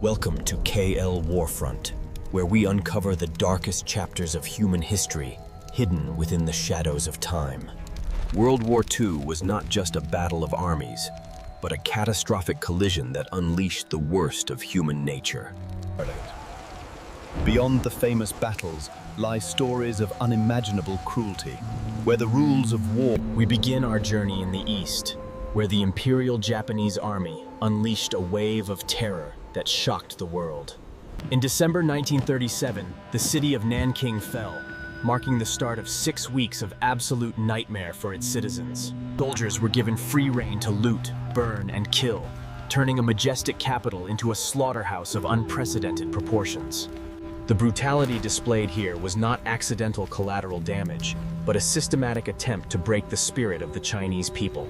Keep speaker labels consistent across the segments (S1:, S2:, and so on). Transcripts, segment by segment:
S1: Welcome to KL Warfront, where we uncover the darkest chapters of human history, hidden within the shadows of time. World War II was not just a battle of armies, but a catastrophic collision that unleashed the worst of human nature.
S2: Beyond the famous battles lie stories of unimaginable cruelty, where the rules of war.
S1: We begin our journey in the east, where the Imperial Japanese Army unleashed a wave of terror that shocked the world. In December 1937, the city of Nanking fell, marking the start of 6 weeks of absolute nightmare for its citizens. Soldiers were given free rein to loot, burn, and kill, turning a majestic capital into a slaughterhouse of unprecedented proportions. The brutality displayed here was not accidental collateral damage, but a systematic attempt to break the spirit of the Chinese people.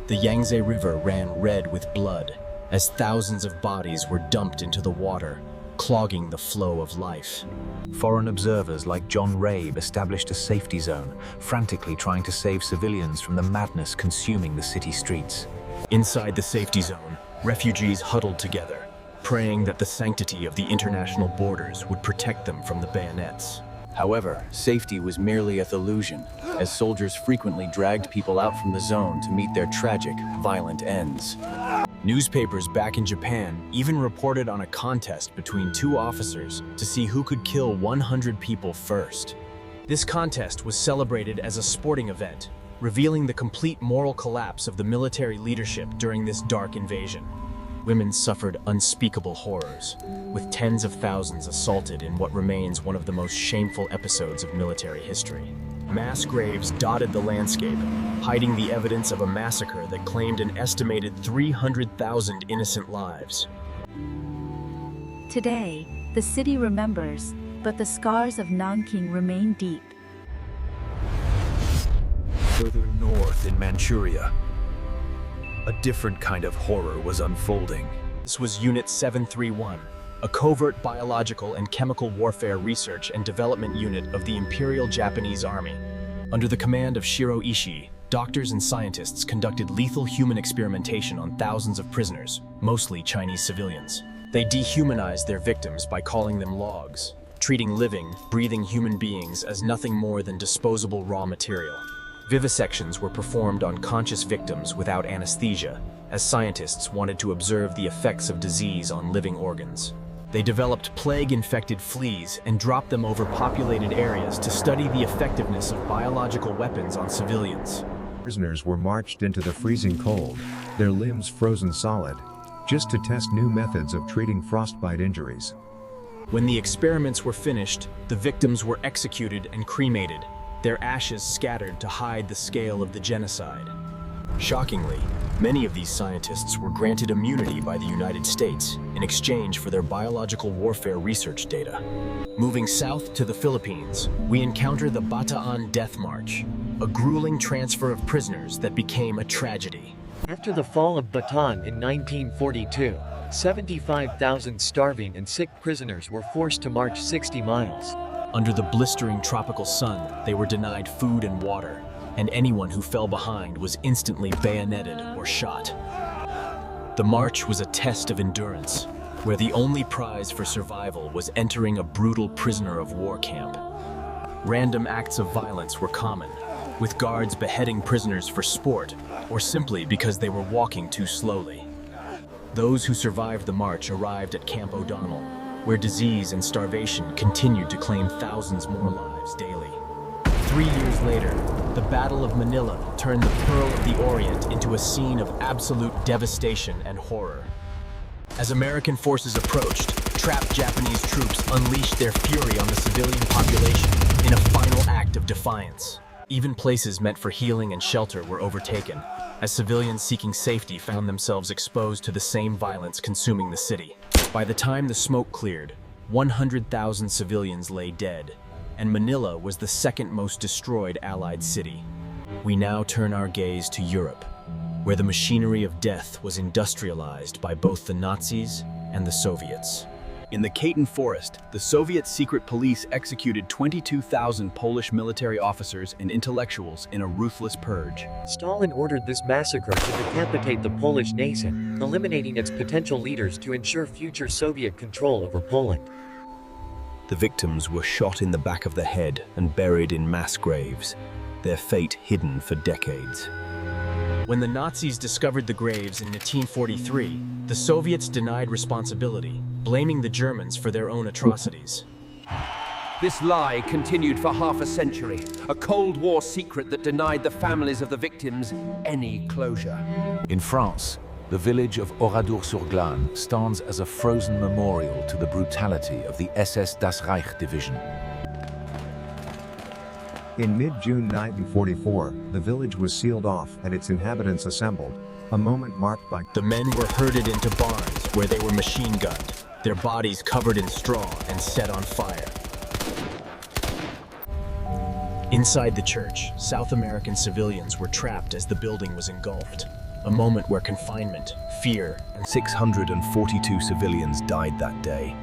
S1: The Yangtze River ran red with blood, as thousands of bodies were dumped into the water, clogging the flow of life.
S3: Foreign observers like John Rabe established a safety zone, frantically trying to save civilians from the madness consuming the city streets.
S1: Inside the safety zone, refugees huddled together, praying that the sanctity of the international borders would protect them from the bayonets.
S4: However, safety was merely a illusion, as soldiers frequently dragged people out from the zone to meet their tragic, violent ends. Newspapers back in Japan even reported on a contest between two officers to see who could kill 100 people first.
S1: This contest was celebrated as a sporting event, revealing the complete moral collapse of the military leadership during this dark invasion. Women suffered unspeakable horrors, with tens of thousands assaulted in what remains one of the most shameful episodes of military history. Mass graves dotted the landscape, hiding the evidence of a massacre that claimed an estimated 300,000 innocent lives.
S5: Today, the city remembers, but the scars of Nanking remain deep.
S2: Further north in Manchuria, a different kind of horror was unfolding.
S1: This was Unit 731, a covert biological and chemical warfare research and development unit of the Imperial Japanese Army. Under the command of Shiro Ishii, doctors and scientists conducted lethal human experimentation on thousands of prisoners, mostly Chinese civilians. They dehumanized their victims by calling them logs, treating living, breathing human beings as nothing more than disposable raw material. Vivisections were performed on conscious victims without anesthesia, as scientists wanted to observe the effects of disease on living organs. They developed plague-infected fleas and dropped them over populated areas to study the effectiveness of biological weapons on civilians.
S6: Prisoners were marched into the freezing cold, their limbs frozen solid, just to test new methods of treating frostbite injuries.
S1: When the experiments were finished, the victims were executed and cremated, their ashes scattered to hide the scale of the genocide. Shockingly, many of these scientists were granted immunity by the United States in exchange for their biological warfare research data. Moving south to the Philippines, we encounter the Bataan Death March, a grueling transfer of prisoners that became a tragedy.
S7: After the fall of Bataan in 1942, 75,000 starving and sick prisoners were forced to march 60 miles.
S1: Under the blistering tropical sun, they were denied food and water, and anyone who fell behind was instantly bayoneted or shot. The march was a test of endurance, where the only prize for survival was entering a brutal prisoner of war camp. Random acts of violence were common, with guards beheading prisoners for sport or simply because they were walking too slowly. Those who survived the march arrived at Camp O'Donnell, where disease and starvation continued to claim thousands more lives daily. 3 years later, the Battle of Manila turned the Pearl of the Orient into a scene of absolute devastation and horror. As American forces approached, trapped Japanese troops unleashed their fury on the civilian population in a final act of defiance. Even places meant for healing and shelter were overtaken, as civilians seeking safety found themselves exposed to the same violence consuming the city. By the time the smoke cleared, 100,000 civilians lay dead, and Manila was the second most destroyed Allied city. We now turn our gaze to Europe, where the machinery of death was industrialized by both the Nazis and the Soviets. In the Katyn Forest, the Soviet secret police executed 22,000 Polish military officers and intellectuals in a ruthless purge.
S7: Stalin ordered this massacre to decapitate the Polish nation, eliminating its potential leaders to ensure future Soviet control over Poland.
S2: The victims were shot in the back of the head and buried in mass graves, their fate hidden for decades.
S1: When the Nazis discovered the graves in 1943, the Soviets denied responsibility, blaming the Germans for their own atrocities.
S8: This lie continued for half a century, a Cold War secret that denied the families of the victims any closure.
S3: In France, the village of Oradour-sur-Glane stands as a frozen memorial to the brutality of the SS Das Reich division.
S6: In mid-June 1944, the village was sealed off and its inhabitants assembled, a moment marked by
S1: The men were herded into barns where they were machine gunned, their bodies covered in straw and set on fire. Inside the church, South American civilians were trapped as the building was engulfed. A moment where confinement, fear, and
S2: 642 civilians died that day.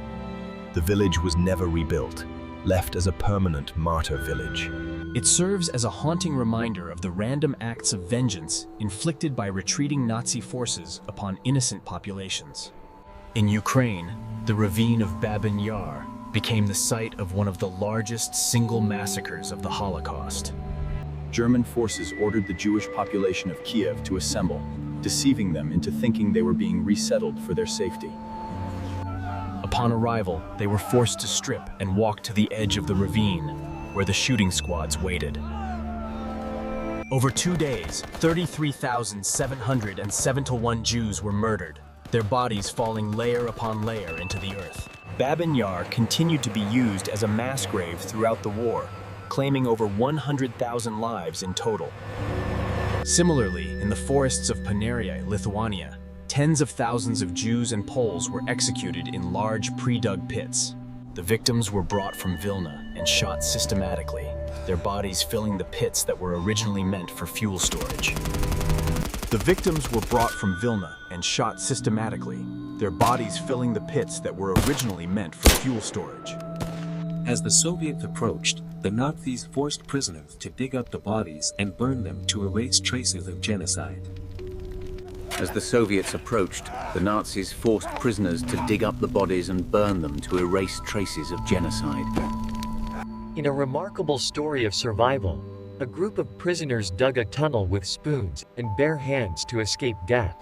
S2: The village was never rebuilt, left as a permanent martyr village.
S1: It serves as a haunting reminder of the random acts of vengeance inflicted by retreating Nazi forces upon innocent populations. In Ukraine, the ravine of Babin Yar became the site of one of the largest single massacres of the Holocaust.
S4: German forces ordered the Jewish population of Kiev to assemble, deceiving them into thinking they were being resettled for their safety.
S1: Upon arrival, they were forced to strip and walk to the edge of the ravine, where the shooting squads waited. Over 2 days, 33,771 Jews were murdered, their bodies falling layer upon layer into the earth. Babin Yar continued to be used as a mass grave throughout the war, claiming over 100,000 lives in total. Similarly, in the forests of Paneria, Lithuania, tens of thousands of Jews and Poles were executed in large pre-dug pits. The victims were brought from Vilna and shot systematically, their bodies filling the pits that were originally meant for fuel storage. The victims were brought from Vilna and shot systematically, their bodies filling the pits that were originally meant for fuel storage.
S9: As the Soviets approached, the Nazis forced prisoners to dig up the bodies and burn them to erase traces of genocide.
S10: As the Soviets approached, the Nazis forced prisoners to dig up the bodies and burn them to erase traces of genocide.
S7: In a remarkable story of survival, a group of prisoners dug a tunnel with spoons and bare hands to escape death.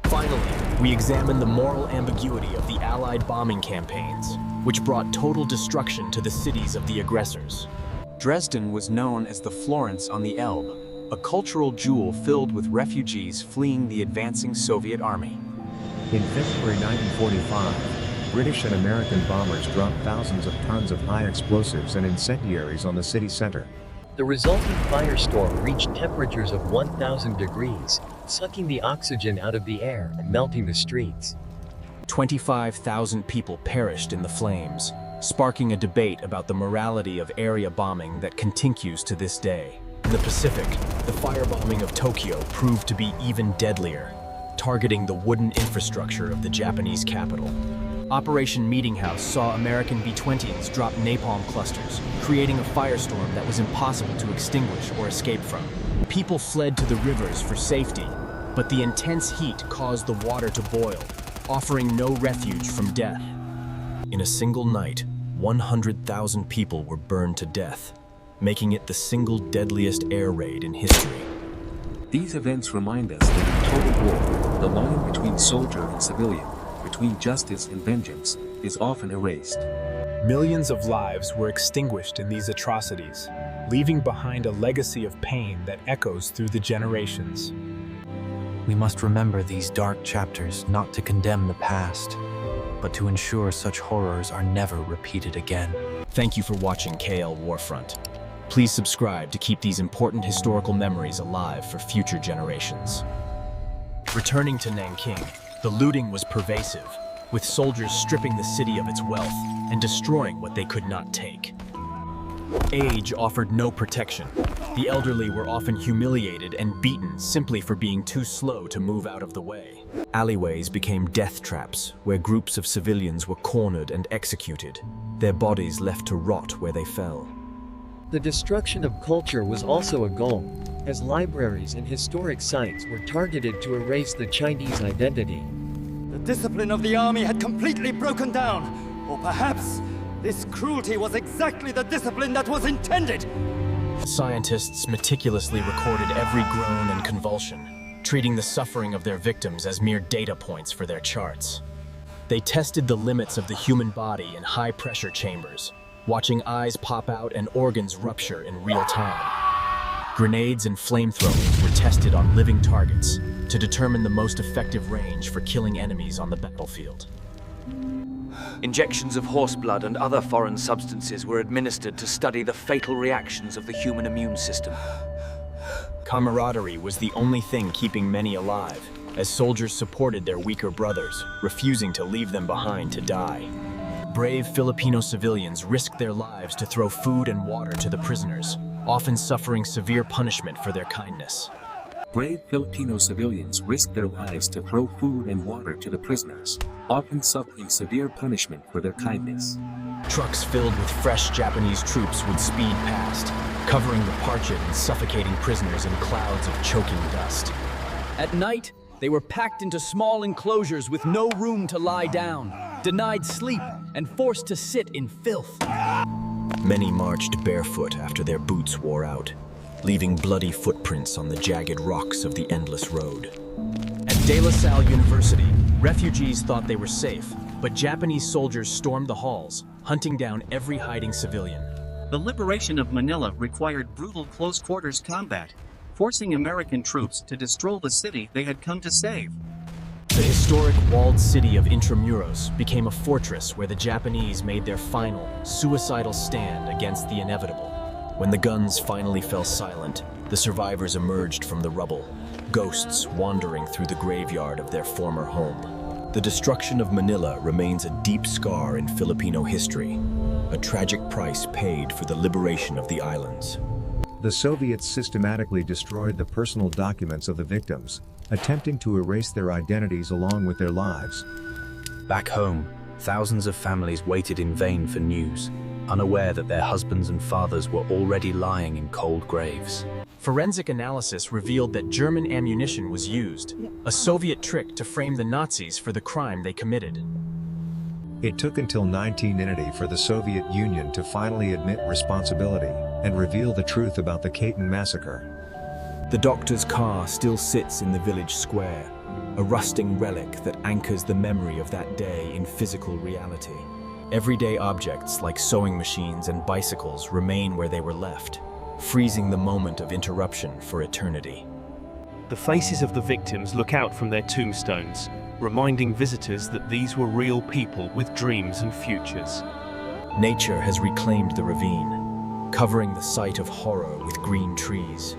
S1: Finally, we examine the moral ambiguity of the Allied bombing campaigns, which brought total destruction to the cities of the aggressors.
S4: Dresden was known as the Florence on the Elbe, a cultural jewel filled with refugees fleeing the advancing Soviet army.
S6: In February 1945, British and American bombers dropped thousands of tons of high explosives and incendiaries on the city center.
S7: The resulting firestorm reached temperatures of 1,000 degrees, sucking the oxygen out of the air and melting the streets.
S1: 25,000 people perished in the flames, sparking a debate about the morality of area bombing that continues to this day. In the Pacific, the firebombing of Tokyo proved to be even deadlier, targeting the wooden infrastructure of the Japanese capital. Operation Meeting House saw American B-20s drop napalm clusters, creating a firestorm that was impossible to extinguish or escape from. People fled to the rivers for safety, but the intense heat caused the water to boil, offering no refuge from death. In a single night, 100,000 people were burned to death, making it the single deadliest air raid in history.
S9: These events remind us that in total war, the line between soldier and civilian, between justice and vengeance, is often erased.
S11: Millions of lives were extinguished in these atrocities, leaving behind a legacy of pain that echoes through the generations.
S3: We must remember these dark chapters not to condemn the past, but to ensure such horrors are never repeated again.
S1: Thank you for watching KL Warfront. Please subscribe to keep these important historical memories alive for future generations. Returning to Nanking, the looting was pervasive, with soldiers stripping the city of its wealth and destroying what they could not take. Age offered no protection. The elderly were often humiliated and beaten simply for being too slow to move out of the way. Alleyways became death traps, where groups of civilians were cornered and executed, their bodies left to rot where they fell.
S7: The destruction of culture was also a goal, as libraries and historic sites were targeted to erase the Chinese identity.
S12: The discipline of the army had completely broken down, or perhaps this cruelty was exactly the discipline that was intended.
S1: Scientists meticulously recorded every groan and convulsion, treating the suffering of their victims as mere data points for their charts. They tested the limits of the human body in high-pressure chambers, watching eyes pop out and organs rupture in real time. Grenades and flamethrowers were tested on living targets to determine the most effective range for killing enemies on the battlefield.
S13: Injections of horse blood and other foreign substances were administered to study the fatal reactions of the human immune system.
S1: Camaraderie was the only thing keeping many alive, as soldiers supported their weaker brothers, refusing to leave them behind to die. Brave Filipino civilians risked their lives to throw food and water to the prisoners, often suffering severe punishment for their kindness.
S9: Brave Filipino civilians risked their lives to throw food and water to the prisoners, often suffering severe punishment for their kindness.
S1: Trucks filled with fresh Japanese troops would speed past, covering the parched and suffocating prisoners in clouds of choking dust.
S14: At night, they were packed into small enclosures with no room to lie down, denied sleep, and forced to sit in filth.
S2: Many marched barefoot after their boots wore out, leaving bloody footprints on the jagged rocks of the endless road.
S1: At De La Salle University, refugees thought they were safe, but Japanese soldiers stormed the halls, hunting down every hiding civilian.
S15: The liberation of Manila required brutal close-quarters combat, forcing American troops to destroy the city they had come to save.
S1: The historic walled city of Intramuros became a fortress where the Japanese made their final, suicidal stand against the inevitable.
S2: When the guns finally fell silent, the survivors emerged from the rubble, ghosts wandering through the graveyard of their former home. The destruction of Manila remains a deep scar in Filipino history, a tragic price paid for the liberation of the islands.
S6: The Soviets systematically destroyed the personal documents of the victims, attempting to erase their identities along with their lives.
S3: Back home, thousands of families waited in vain for news, unaware that their husbands and fathers were already lying in cold graves.
S1: Forensic analysis revealed that German ammunition was used, a Soviet trick to frame the Nazis for the crime they committed.
S6: It took until 1990 for the Soviet Union to finally admit responsibility and reveal the truth about the Katyn massacre.
S2: The doctor's car still sits in the village square, a rusting relic that anchors the memory of that day in physical reality. Everyday objects like sewing machines and bicycles remain where they were left, freezing the moment of interruption for eternity.
S16: The faces of the victims look out from their tombstones, reminding visitors that these were real people with dreams and futures.
S2: Nature has reclaimed the ravine, covering the site of horror with green trees.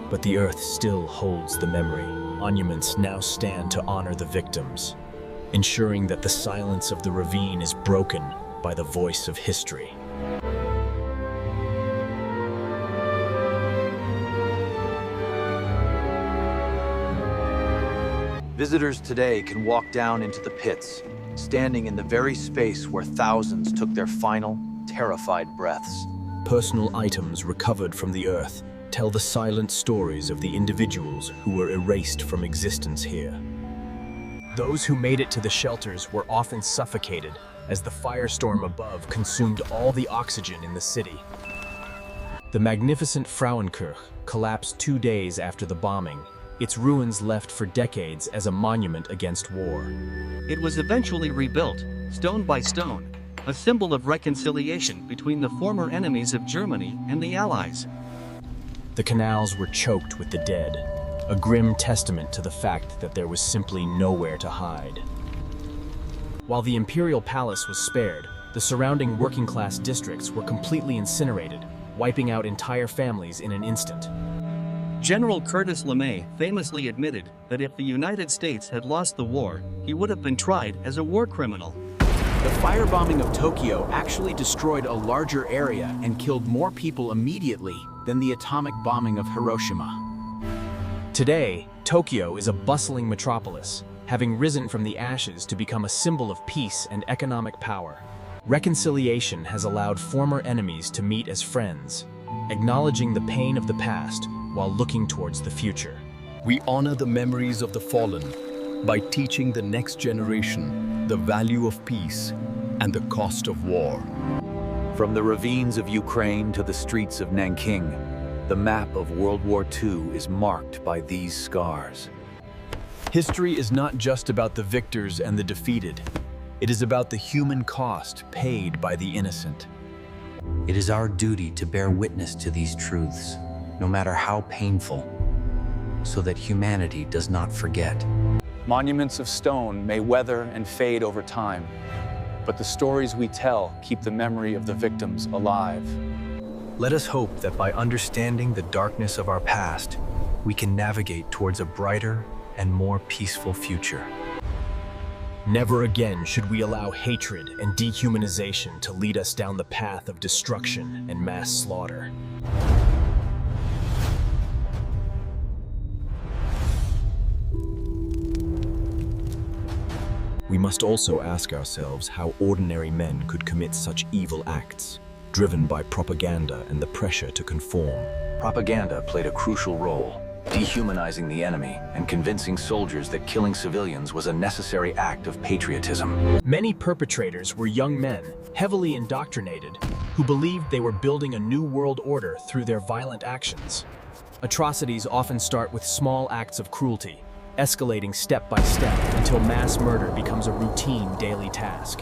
S2: But the earth still holds the memory. Monuments now stand to honor the victims, ensuring that the silence of the ravine is broken by the voice of history.
S10: Visitors today can walk down into the pits, standing in the very space where thousands took their final, terrified breaths.
S2: Personal items recovered from the earth tell the silent stories of the individuals who were erased from existence here.
S1: Those who made it to the shelters were often suffocated as the firestorm above consumed all the oxygen in the city. The magnificent Frauenkirche collapsed 2 days after the bombing, its ruins left for decades as a monument against war.
S15: It was eventually rebuilt, stone by stone, a symbol of reconciliation between the former enemies of Germany and the Allies.
S1: The canals were choked with the dead, a grim testament to the fact that there was simply nowhere to hide. While the imperial palace was spared, the surrounding working-class districts were completely incinerated, wiping out entire families in an instant.
S15: General Curtis LeMay famously admitted that if the United States had lost the war, he would have been tried as a war criminal.
S4: The firebombing of Tokyo actually destroyed a larger area and killed more people immediately than the atomic bombing of Hiroshima.
S1: Today, Tokyo is a bustling metropolis, having risen from the ashes to become a symbol of peace and economic power. Reconciliation has allowed former enemies to meet as friends, acknowledging the pain of the past while looking towards the future.
S17: We honor the memories of the fallen by teaching the next generation the value of peace and the cost of war.
S10: From the ravines of Ukraine to the streets of Nanking, the map of World War II is marked by these scars.
S4: History is not just about the victors and the defeated. It is about the human cost paid by the innocent.
S10: It is our duty to bear witness to these truths, no matter how painful, so that humanity does not forget.
S18: Monuments of stone may weather and fade over time, but the stories we tell keep the memory of the victims alive.
S3: Let us hope that by understanding the darkness of our past, we can navigate towards a brighter and more peaceful future.
S1: Never again should we allow hatred and dehumanization to lead us down the path of destruction and mass slaughter.
S2: We must also ask ourselves how ordinary men could commit such evil acts, driven by propaganda and the pressure to conform.
S10: Propaganda played a crucial role, dehumanizing the enemy and convincing soldiers that killing civilians was a necessary act of patriotism.
S1: Many perpetrators were young men, heavily indoctrinated, who believed they were building a new world order through their violent actions. Atrocities often start with small acts of cruelty, escalating step by step until mass murder becomes a routine daily task.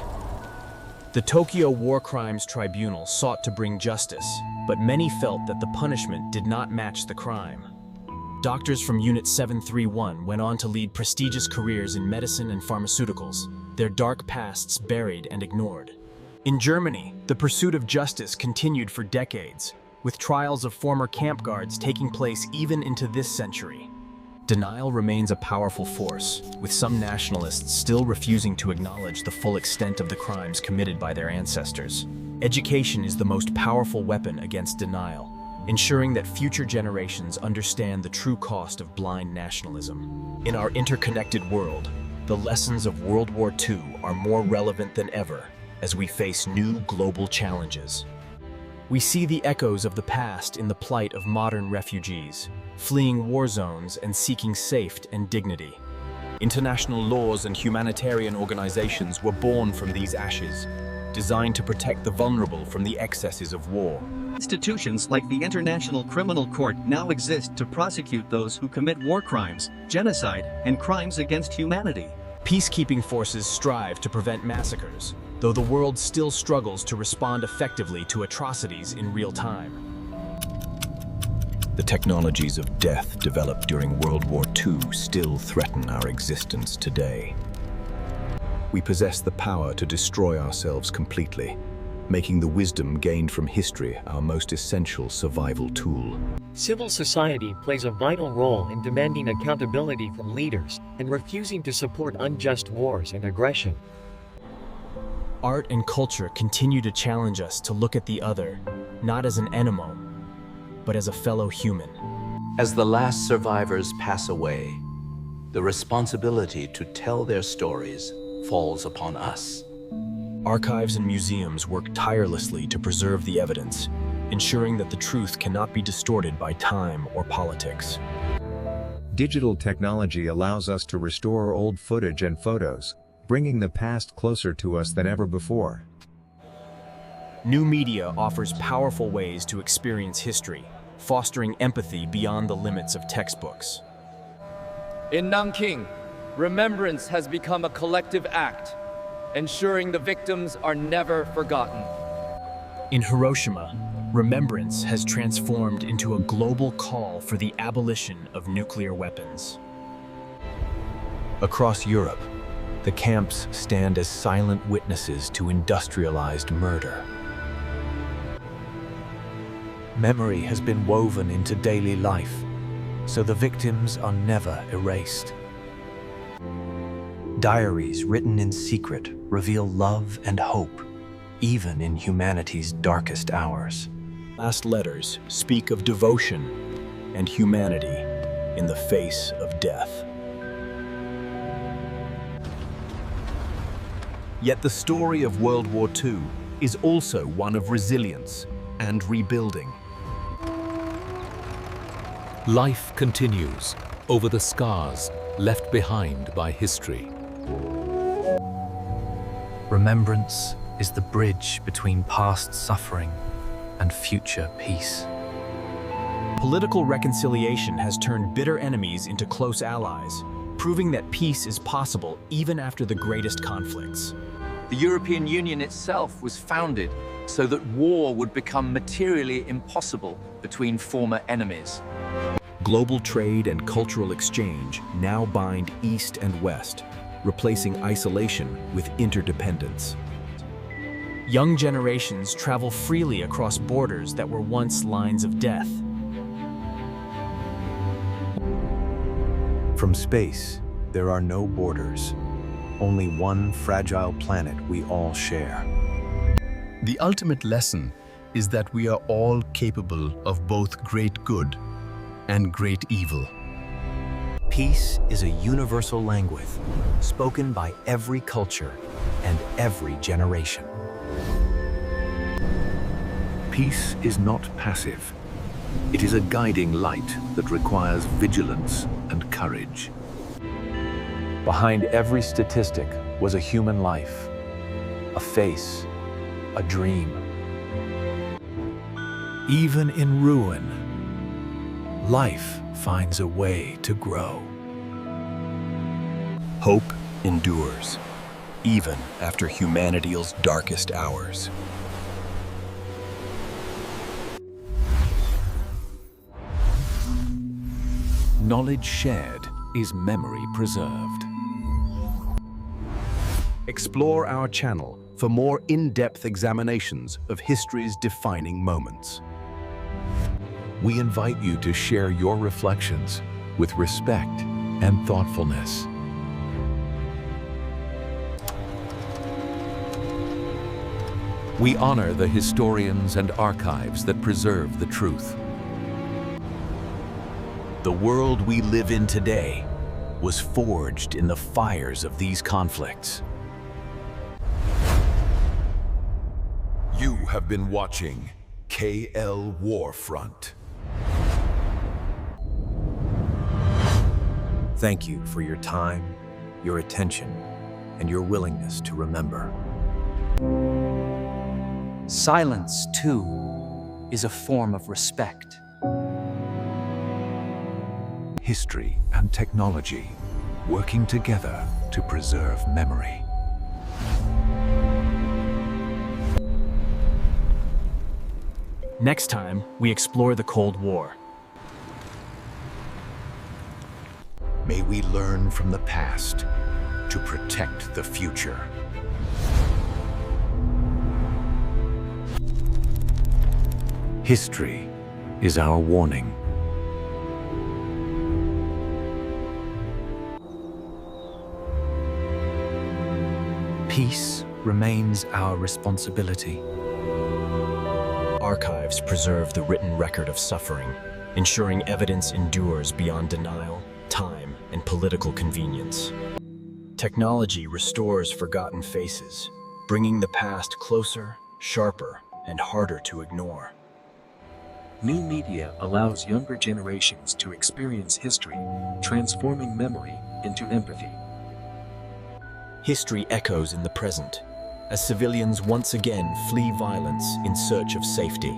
S1: The Tokyo War Crimes Tribunal sought to bring justice, but many felt that the punishment did not match the crime. Doctors from Unit 731 went on to lead prestigious careers in medicine and pharmaceuticals, their dark pasts buried and ignored. In Germany, the pursuit of justice continued for decades, with trials of former camp guards taking place even into this century. Denial remains a powerful force, with some nationalists still refusing to acknowledge the full extent of the crimes committed by their ancestors. Education is the most powerful weapon against denial, ensuring that future generations understand the true cost of blind nationalism. In our interconnected world, the lessons of World War II are more relevant than ever as we face new global challenges. We see the echoes of the past in the plight of modern refugees, fleeing war zones and seeking safety and dignity.
S2: International laws and humanitarian organizations were born from these ashes, designed to protect the vulnerable from the excesses of war.
S15: Institutions like the International Criminal Court now exist to prosecute those who commit war crimes, genocide, and crimes against humanity.
S1: Peacekeeping forces strive to prevent massacres, though the world still struggles to respond effectively to atrocities in real time.
S2: The technologies of death developed during World War II still threaten our existence today. We possess the power to destroy ourselves completely, making the wisdom gained from history our most essential survival tool.
S7: Civil society plays a vital role in demanding accountability from leaders and refusing to support unjust wars and aggression.
S1: Art and culture continue to challenge us to look at the other, not as an enemy, but as a fellow human.
S10: As the last survivors pass away, the responsibility to tell their stories falls upon us.
S2: Archives and museums work tirelessly to preserve the evidence, ensuring that the truth cannot be distorted by time or politics.
S6: Digital technology allows us to restore old footage and photos, bringing the past closer to us than ever before.
S1: New media offers powerful ways to experience history, fostering empathy beyond the limits of textbooks.
S19: In Nanking, remembrance has become a collective act, ensuring the victims are never forgotten.
S1: In Hiroshima, remembrance has transformed into a global call for the abolition of nuclear weapons.
S3: Across Europe, the camps stand as silent witnesses to industrialized murder. Memory has been woven into daily life, so the victims are never erased. Diaries written in secret reveal love and hope, even in humanity's darkest hours.
S1: Last letters speak of devotion and humanity in the face of death. Yet the story of World War II is also one of resilience and rebuilding.
S17: Life continues over the scars left behind by history.
S3: Remembrance is the bridge between past suffering and future peace.
S1: Political reconciliation has turned bitter enemies into close allies, proving that peace is possible even after the greatest conflicts.
S13: The European Union itself was founded so that war would become materially impossible between former enemies.
S1: Global trade and cultural exchange now bind East and West, replacing isolation with interdependence. Young generations travel freely across borders that were once lines of death.
S3: From space, there are no borders, only one fragile planet we all share.
S17: The ultimate lesson is that we are all capable of both great good and great evil.
S3: Peace is a universal language, spoken by every culture and every generation.
S20: Peace is not passive. It is a guiding light that requires vigilance and courage.
S18: Behind every statistic was a human life, a face, a dream.
S3: Even in ruin, life finds a way to grow.
S1: Hope endures, even after humanity's darkest hours.
S20: Knowledge shared is memory preserved.
S1: Explore our channel for more in-depth examinations of history's defining moments.
S20: We invite you to share your reflections with respect and thoughtfulness. We honor the historians and archives that preserve the truth.
S1: The world we live in today was forged in the fires of these conflicts.
S20: You have been watching KL Warfront.
S3: Thank you for your time, your attention, and your willingness to remember.
S13: Silence, too, is a form of respect.
S20: History and technology working together to preserve memory.
S1: Next time, we explore the Cold War.
S20: May we learn from the past to protect the future.
S3: History is our warning. Peace remains our responsibility.
S1: Archives preserve the written record of suffering, ensuring evidence endures beyond denial, time, and political convenience. Technology restores forgotten faces, bringing the past closer, sharper, and harder to ignore.
S9: New media allows younger generations to experience history, transforming memory into empathy.
S1: History echoes in the present, as civilians once again flee violence in search of safety.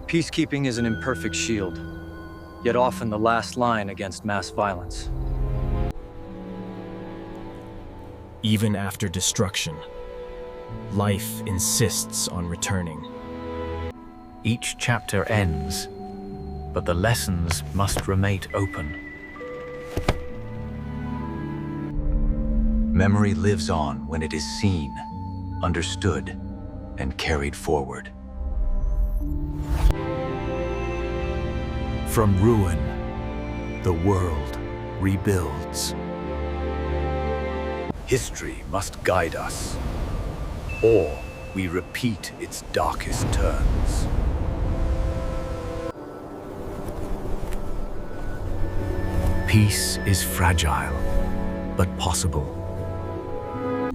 S19: Peacekeeping is an imperfect shield, yet often the last line against mass violence.
S1: Even after destruction, life insists on returning.
S3: Each chapter ends, but the lessons must remain open. Memory lives on when it is seen, understood, and carried forward.
S20: From ruin, the world rebuilds. History must guide us, or we repeat its darkest turns. Peace is fragile, but possible.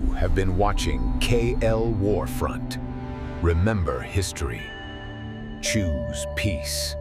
S20: You have been watching KL Warfront. Remember history. Choose peace.